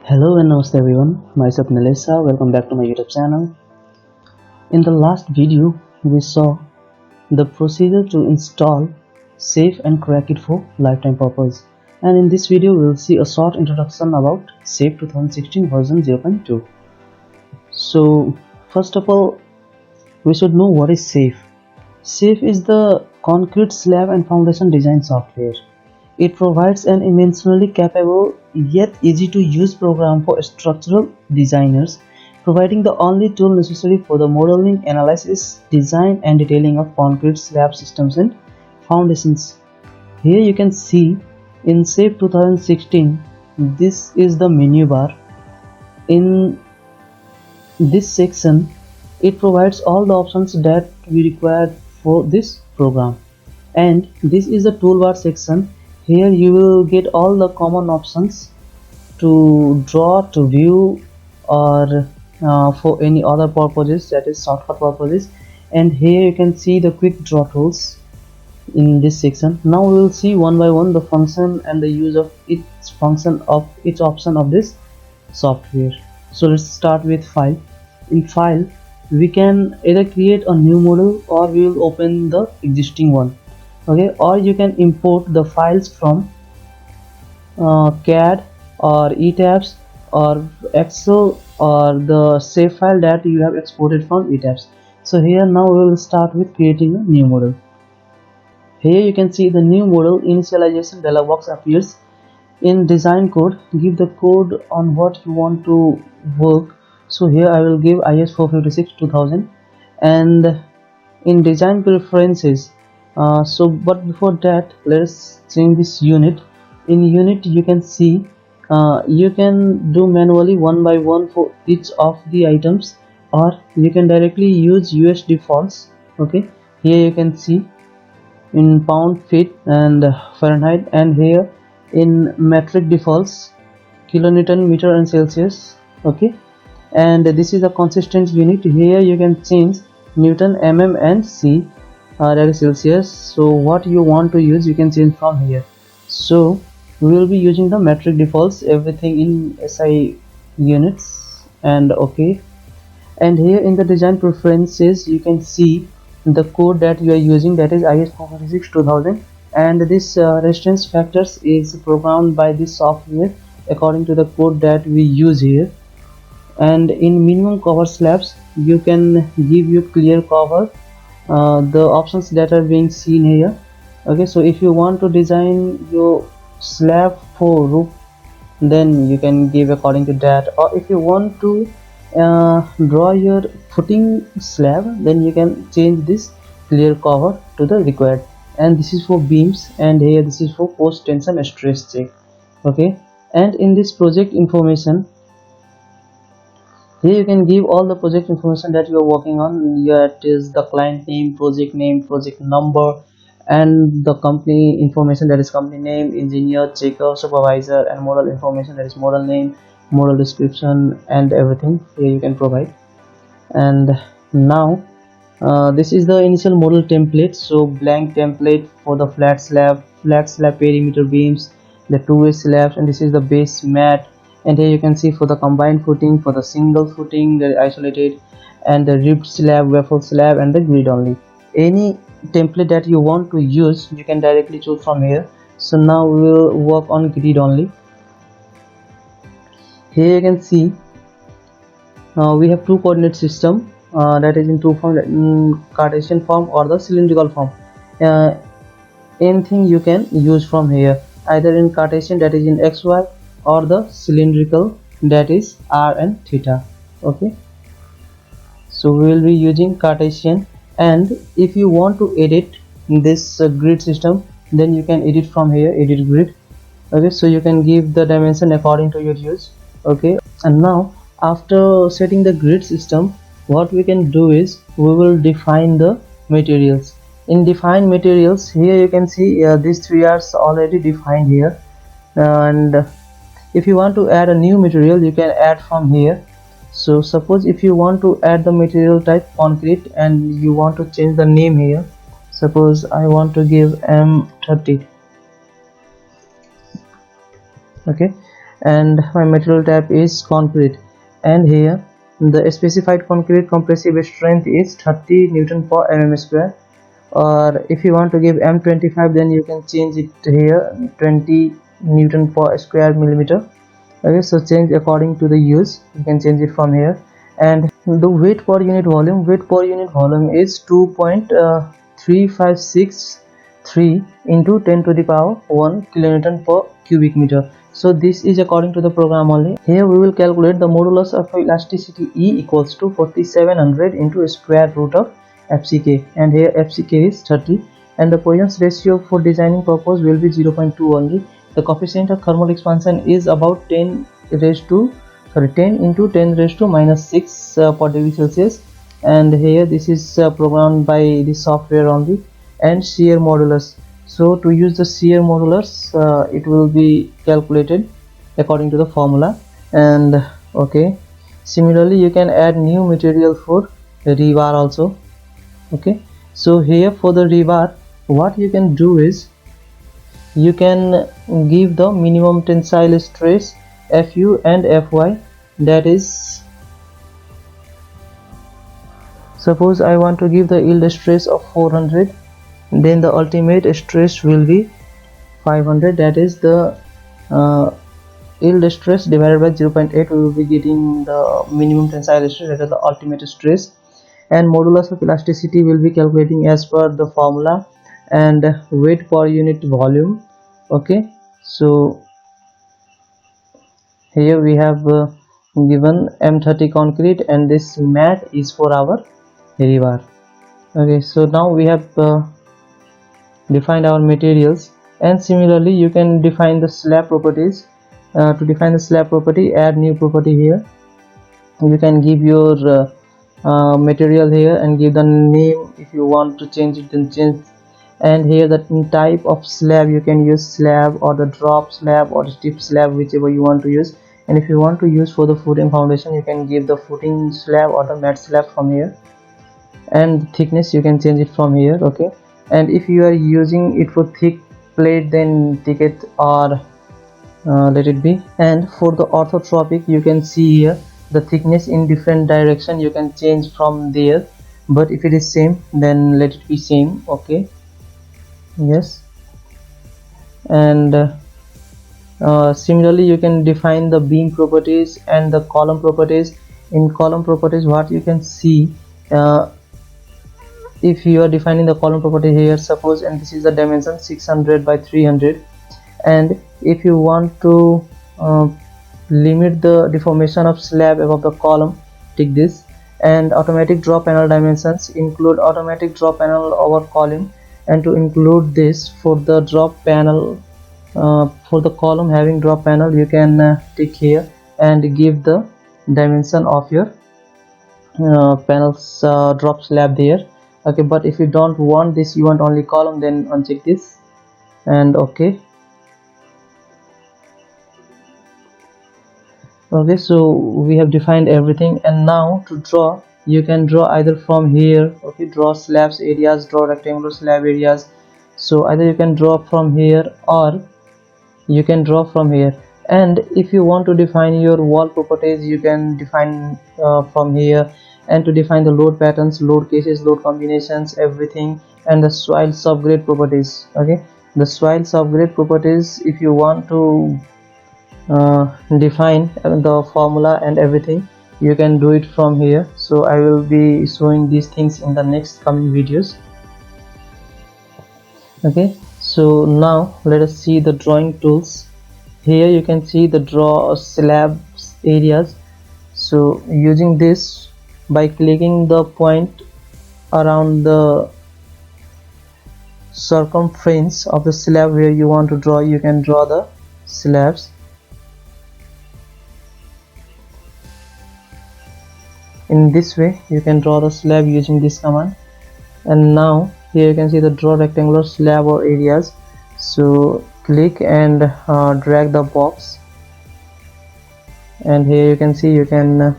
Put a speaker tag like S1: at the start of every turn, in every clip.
S1: Hello and namaste everyone, myself Nilesa, welcome back to my YouTube channel. In the last video, we saw the procedure to install, save and crack it for lifetime purpose. And in this video, we will see a short introduction about SAFE 2016 version 0.2. So, first of all, we should know what is SAFE. SAFE is the concrete slab and foundation design software. It provides an immensely capable yet easy to use program for structural designers, providing the only tool necessary for the modeling, analysis, design and detailing of concrete slab systems and foundations. Here you can see in SAFE 2016, this is the menu bar. In this section, it provides all the options that we require for this program. And this is the toolbar section. Here you will get all the common options to draw, to view, or for any other purposes, that is shortcut purposes. And here you can see the quick draw tools in this section. Now we will see one by one the function and the use of each function of each option of this software. So let's start with file. In file, we can either create a new model or we will open the existing one. Okay, or you can import the files from CAD or ETABS or Excel or the save file that you have exported from ETABS. So here now we will start with creating a new model. Here you can see the new model initialization dialog box appears. In design code, give the code on what you want to work. So here I will give IS 456 2000, and in design preferences, but before that, let's change this unit. In unit you can see you can do manually one by one for each of the items, or you can directly use US defaults. Okay, here you can see in pound, feet and Fahrenheit, and here in metric defaults kilonewton, meter and Celsius. Okay, and this is a consistent unit. Here you can change Newton, mm and C, that is Celsius. So what you want to use, you can change from here. So we will be using the metric defaults, everything in SI units, and okay. And here in the design preferences you can see the code that you are using, that is IS 456 2000, and this resistance factors is programmed by this software according to the code that we use here. And in minimum cover slabs, you can give you clear cover, the options that are being seen here. Okay, so if you want to design your slab for roof, then you can give according to that, or if you want to draw your footing slab, then you can change this clear cover to the required. And this is for beams, and here this is for post tension stress check. Okay, and in this project information, here you can give all the project information that you are working on. It is the client name, project number, and the company information, that is company name, engineer, checker, supervisor, and model information, that is model name, model description, and everything here you can provide. And now this is the initial model template. So blank template for the flat slab perimeter beams, the two-way slabs, and this is the base mat. And here you can see for the combined footing, for the single footing, the isolated, and the ribbed slab, waffle slab, and the grid only. Any template that you want to use, you can directly choose from here. So now we will work on grid only. Here you can see we have two coordinate system, that is in two form, Cartesian form or the cylindrical form. Anything you can use from here, either in Cartesian, that is in XY, or the cylindrical, that is R and theta. Okay, so we will be using Cartesian. And if you want to edit this grid system, then you can edit from here, edit grid. Okay, so you can give the dimension according to your use. Okay, and now after setting the grid system, what we can do is we will define the materials. In define materials, here you can see these three are already defined here. And if you want to add a new material, you can add from here. So suppose if you want to add the material type concrete and you want to change the name here, suppose I want to give M30. Okay, and my material type is concrete, and here the specified concrete compressive strength is 30 Newton per mm square, or if you want to give M25 then you can change it here 20 Newton per square millimeter. Okay, so change according to the use, you can change it from here. And the weight per unit volume is 2.3563 into 10 to the power 1 kilonewton per cubic meter. So this is according to the program only. Here we will calculate the modulus of elasticity E equals to 4700 into square root of FCK, and here FCK is 30, and the Poisson's ratio for designing purpose will be 0.2 only. The coefficient of thermal expansion is about 10 into 10 raised to minus 6 per degree Celsius, and here this is programmed by the software only. And shear modulus, so to use the shear modulus it will be calculated according to the formula. And okay, similarly you can add new material for rebar also. Okay, so here for the rebar what you can do is you can give the minimum tensile stress Fu and Fy, that is, suppose I want to give the yield stress of 400, then the ultimate stress will be 500, that is the yield stress divided by 0.8, we will be getting the minimum tensile stress, that is the ultimate stress. And modulus of elasticity will be calculating as per the formula, and weight per unit volume. Okay, so here we have given M30 concrete, and this mat is for our rebar. Okay, so now we have defined our materials, and similarly you can define the slab properties. To define the slab property, add new property here. You can give your material here and give the name. If you want to change it, then change. And here the type of slab, you can use slab or the drop slab or the strip slab, whichever you want to use. And if you want to use for the footing foundation, you can give the footing slab or the mat slab from here. And thickness you can change it from here. Okay, and if you are using it for thick plate, then take it or let it be. And for the orthotropic, you can see here the thickness in different direction, you can change from there, but if it is same then let it be same. Okay, yes. And similarly you can define the beam properties and the column properties. In column properties, what you can see, if you are defining the column property here, suppose, and this is the dimension 600 by 300, and if you want to limit the deformation of slab above the column, take this. And automatic drop panel dimensions include automatic drop panel over column, and to include this for the drop panel, for the column having drop panel, you can take here and give the dimension of your panels drop slab there. Okay, but if you don't want this, you want only column, then uncheck this. And okay, so we have defined everything. And now to draw, you can draw either from here. Okay, draw slabs areas, draw rectangular slab areas. So either you can draw from here or you can draw from here. And if you want to define your wall properties, you can define from here. And to define the load patterns, load cases, load combinations, everything. And the soil subgrade properties. Okay, the soil subgrade properties, if you want to define the formula and everything, you can do it from here. So I will be showing these things in the next coming videos. Okay, so now let us see the drawing tools. Here you can see the draw slabs areas. So using this, by clicking the point around the circumference of the slab where you want to draw, you can draw the slabs. In this way you can draw the slab using this command. And now here you can see the draw rectangular slab or areas. So click and drag the box, and here you can see you can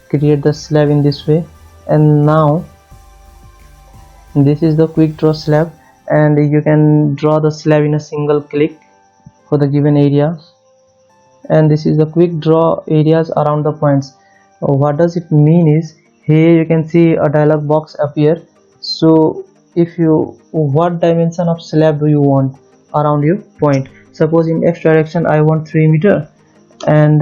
S1: create the slab in this way. And now this is the quick draw slab, and you can draw the slab in a single click for the given area. and this is the quick draw areas around the points. What does it mean is, here you can see a dialog box appear. So if you, what dimension of slab do you want around your point? Suppose in x direction I want 3 meter, and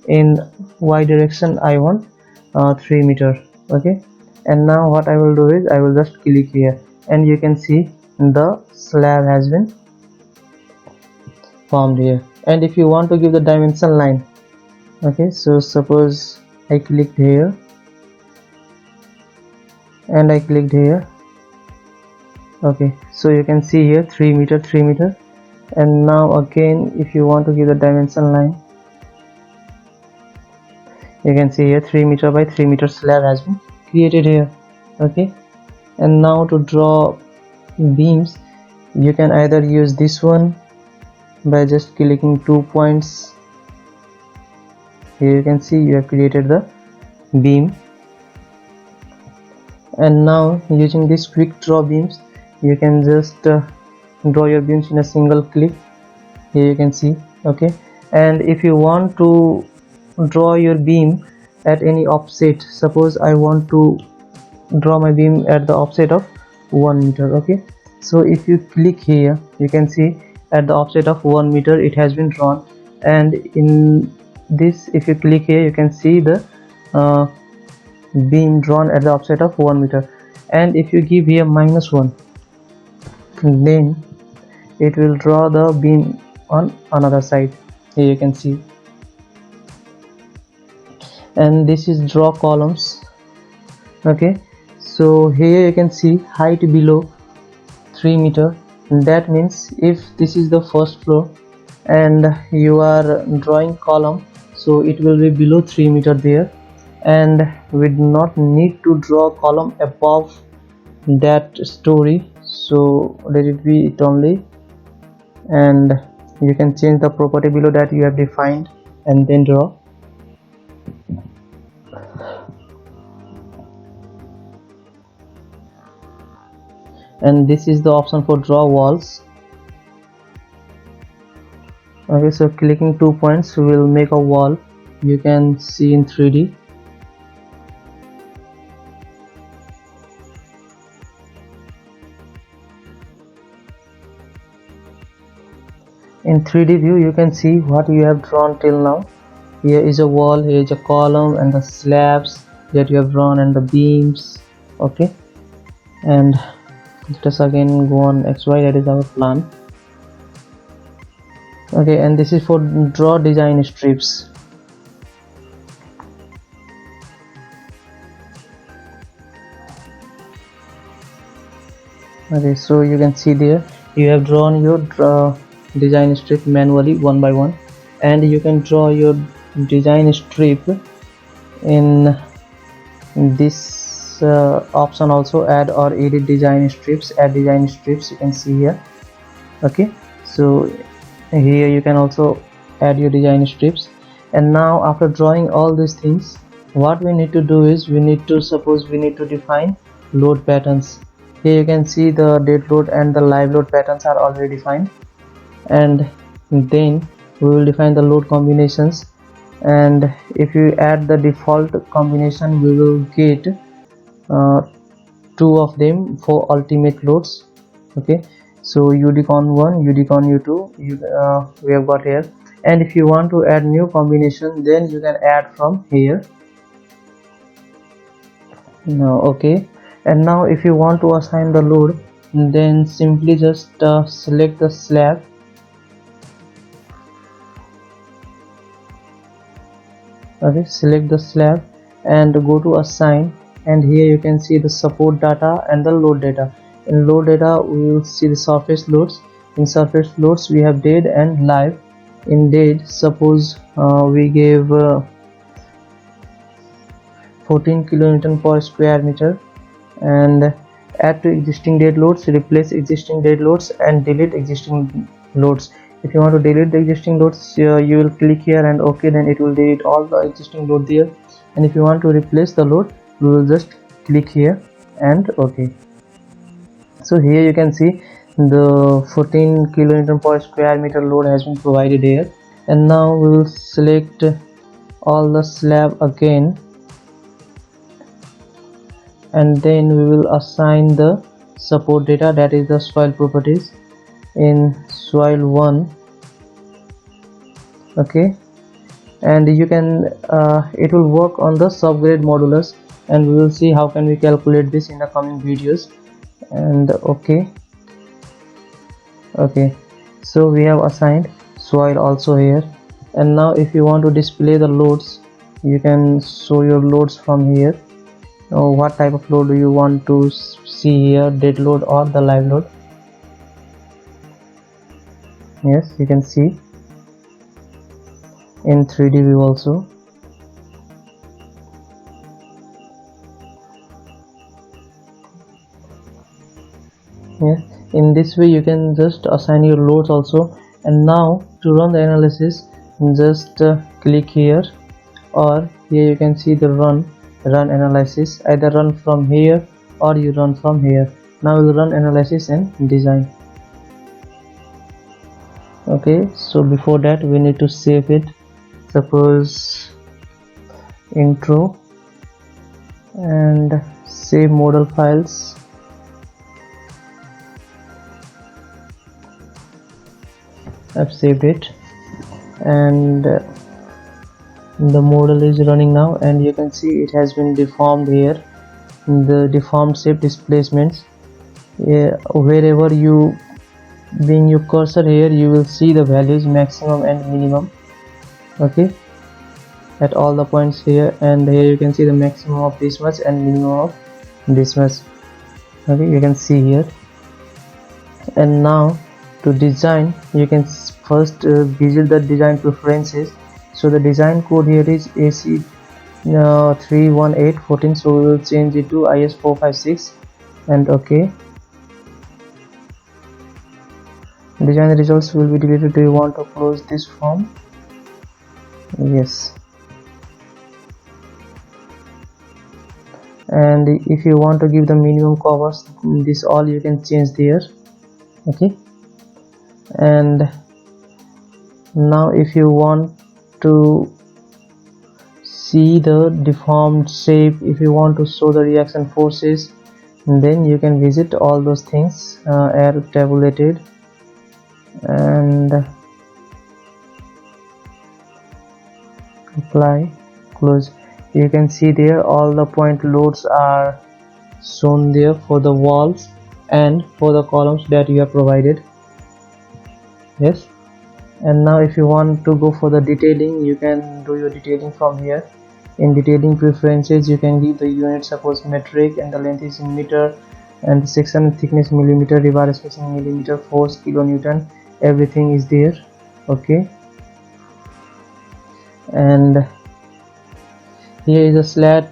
S1: in y direction I want 3 meter. Okay, and now what I will do is I will just click here, and you can see the slab has been formed here. And if you want to give the dimension line, okay, so suppose I clicked here and I clicked here. Okay, so you can see here 3 meter, 3 meter. And now again, if you want to give the dimension line, you can see here 3 meter by 3 meter slab has been created here. Okay, and now to draw beams, you can either use this one by just clicking 2 points. Here you can see you have created the beam. And now using this quick draw beams, you can just draw your beams in a single click. Here you can see. Okay, and if you want to draw your beam at any offset, suppose I want to draw my beam at the offset of 1 meter. Okay, so if you click here, you can see at the offset of 1 meter it has been drawn. And in this, if you click here, you can see the beam drawn at the offset of 1 meter. And if you give here -1, then it will draw the beam on another side. Here you can see. And this is draw columns. Okay, so here you can see height below 3 meter. That means if this is the first floor and you are drawing column, so it will be below 3 meter there, and we do not need to draw column above that story, so let it be it only. And you can change the property below that you have defined and then draw. And this is the option for draw walls. Okay, so clicking 2 points will make a wall. You can see in 3D. In 3D view, you can see what you have drawn till now. Here is a wall, here is a column, and the slabs that you have drawn, and the beams. Okay, and let us again go on XY, that is our plan. Okay, and this is for draw design strips. Okay, so you can see there you have drawn your design strip manually one by one, and you can draw your design strip in this option also, add or edit design strips, add design strips, you can see here. Okay, so here you can also add your design strips. And now after drawing all these things, what we need to do is we need to define load patterns. Here you can see the dead load and the live load patterns are already defined, and then we will define the load combinations. And if you add the default combination, we will get 2 of them for ultimate loads. Okay, so UDCON 1, UDCON U2 we have got here. And if you want to add new combination, then you can add from here. Now, okay, and now if you want to assign the load, then simply just select the slab. Okay, select the slab and go to assign, and here you can see the support data and the load data. In load data we will see the surface loads. In surface loads we have dead and live. In dead, suppose we gave 14 kilonewton per square meter, and add to existing dead loads, replace existing dead loads, and delete existing loads. If you want to delete the existing loads, you will click here and OK, then it will delete all the existing load there. And if you want to replace the load, we will just click here and OK. So here you can see the 14 kilonewton per square meter load has been provided here. And now we will select all the slab again, and then we will assign the support data, that is the soil properties, in soil 1. Okay, and you can it will work on the subgrade modulus, and we will see how can we calculate this in the coming videos. And okay, so we have assigned soil also here. And now if you want to display the loads, you can show your loads from here. What type of load do you want to see here, dead load or the live load? Yes, you can see in 3D view also. Yes, in this way you can just assign your loads also. And now to run the analysis, just click here, or here you can see the run analysis. Either run from here or you run from here. Now we'll run analysis and design. Okay, so before that we need to save it. Suppose intro, and save model files. I've saved it, and the model is running now, and you can see it has been deformed here. The deformed shape displacements, wherever you bring your cursor here, you will see the values maximum and minimum. Okay, at all the points here, and here you can see the maximum of this much and minimum of this much. Okay, you can see here. And now to design, you can first visit the design preferences. So the design code here is AC 31814, so we will change it to IS 456, and okay. Design results will be deleted. Do you want to close this form? Yes. And if you want to give the minimum covers, this all you can change there. Okay, and now if you want to see the deformed shape, if you want to show the reaction forces, then you can visit all those things, are tabulated, and apply, close. You can see there all the point loads are shown there for the walls and for the columns that you have provided. Yes, and now if you want to go for the detailing, you can do your detailing from here. In detailing preferences, you can give the unit, suppose metric, and the length is in meter, and the section thickness millimeter, rebar spacing millimeter, force kilonewton, everything is there. Okay, and here is a slat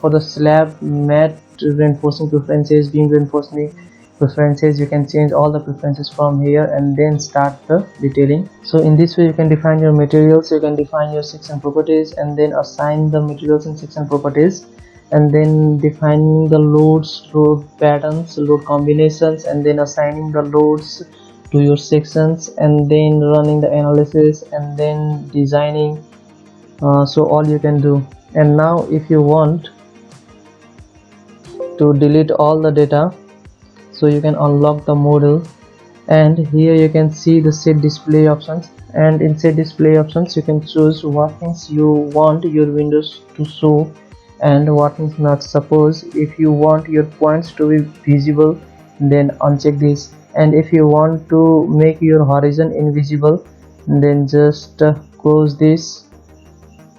S1: for the slab mat reinforcing preferences, beam reinforcing preferences. You can change all the preferences from here and then start the detailing. So in this way you can define your materials, you can define your section properties, and then assign the materials and section properties, and then defining the loads, load patterns, load combinations, and then assigning the loads to your sections, and then running the analysis, and then designing. So all you can do. And now if you want to delete all the data, so you can unlock the model, and here you can see the set display options, and in set display options you can choose what things you want your windows to show and what things not. Suppose if you want your points to be visible, then uncheck this, and if you want to make your horizon invisible, then just close this.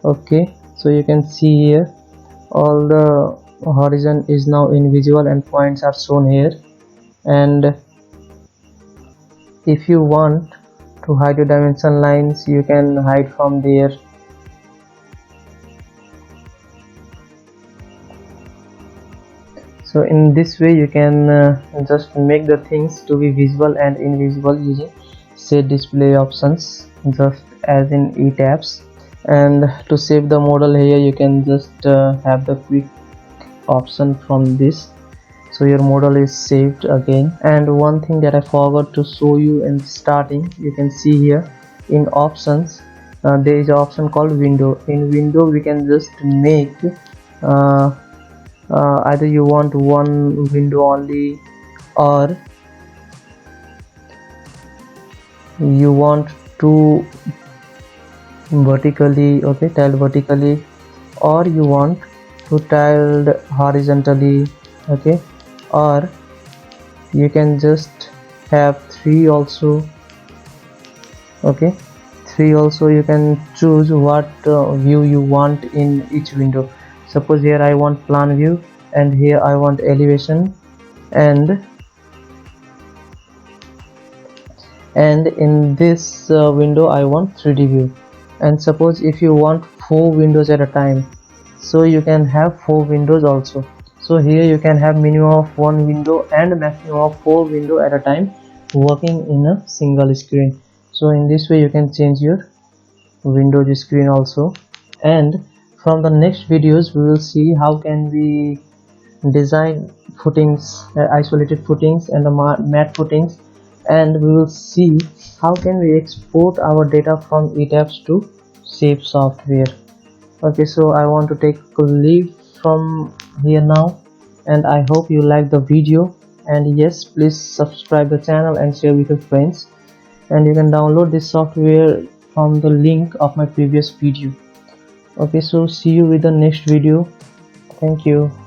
S1: Okay, so you can see here all the horizon is now invisible and points are shown here. And if you want to hide your dimension lines, you can hide from there. So in this way you can just make the things to be visible and invisible using set display options, just as in etabs. And to save the model, here you can just have the quick option from this, so your model is saved again. And one thing that I forgot to show you in starting, you can see here
S2: in options, there is an option called window. In window we can just make either you want one window only, or you want to vertically, okay, tiled vertically, or you want to tiled horizontally, okay, or you can just have three also, okay, three also. You can choose what view you want in each window. Suppose here I want plan view, and here I want elevation, and in this window I want 3D view. And suppose if you want 4 windows at a time, so you can have 4 windows also. So here you can have minimum of 1 window and maximum of 4 window at a time working in a single screen. So in this way you can change your Windows screen also. And from the next videos we will see how can we design footings, isolated footings and the matte footings, and we will see how can we export our data from ETABS to Shape software. Okay, so I want to take a leave from here now, and I hope you like the video. And yes, please subscribe the channel and share with your friends, and you can download this software from the link of my previous video. Okay, so see you with the next video. Thank you.